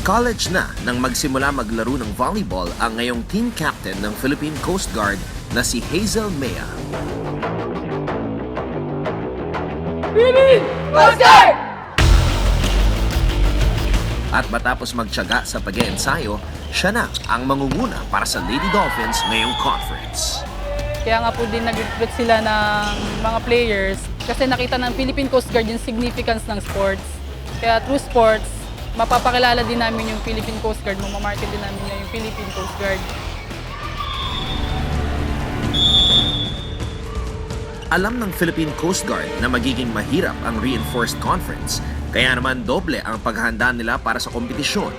College na nang magsimula maglaro ng volleyball ang ngayong team captain ng Philippine Coast Guard na si Hazel Mea. Philippine Coast Guard! At matapos magtiyaga sa pag-iensayo, siya na ang mangunguna para sa Lady Dolphins ngayong conference. Kaya nga po din nag-recruit sila ng mga players kasi nakita ng Philippine Coast Guard yung significance ng sports. Kaya through sports, mapapakilala din namin yung Philippine Coast Guard, mamamarket din namin yung Philippine Coast Guard. Alam ng Philippine Coast Guard na magiging mahirap ang reinforced conference, kaya naman doble ang paghahanda nila para sa kompetisyon.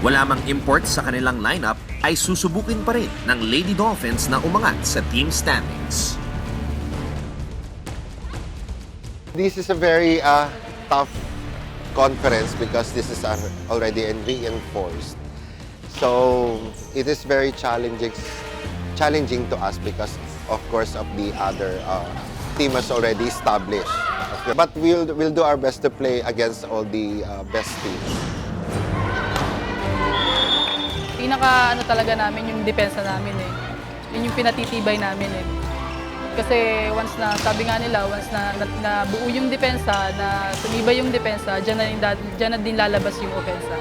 Wala mang import sa kanilang lineup ay susubukin pa rin ng Lady Dolphins na umangat sa team standings. This is a very tough conference because this is already reinforced. So it is very challenging to us because of course of the other team has already established. Okay. But we'll do our best to play against all the best teams. Pinaka talaga namin yung depensa namin eh. Yun yung pinatitibay namin eh. Kasi once na, sabi nga nila, once na buo yung depensa, na tumibay yung depensa, dyan na din lalabas yung opensa.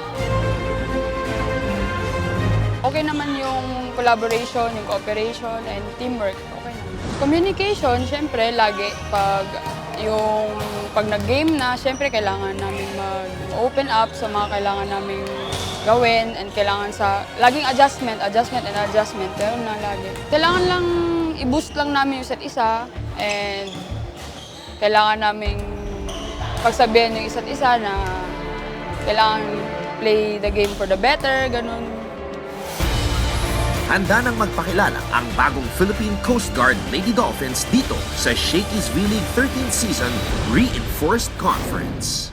Okay naman yung collaboration, yung cooperation, and teamwork. Okay naman. Communication, syempre, lagi pag nag-game na, syempre kailangan namin mag-open up sa mga kailangan namin gawin and kailangan laging adjustment. Ganun na lagi. Kailangan lang i-boost lang namin yung isa't isa and kailangan namin pagsabihan yung isa't isa na kailangan play the game for the better, ganun. Handa nang magpakilala ang bagong Philippine Coast Guard Lady Dolphins dito sa Shakey's V-League 13th Season Reinforced Conference.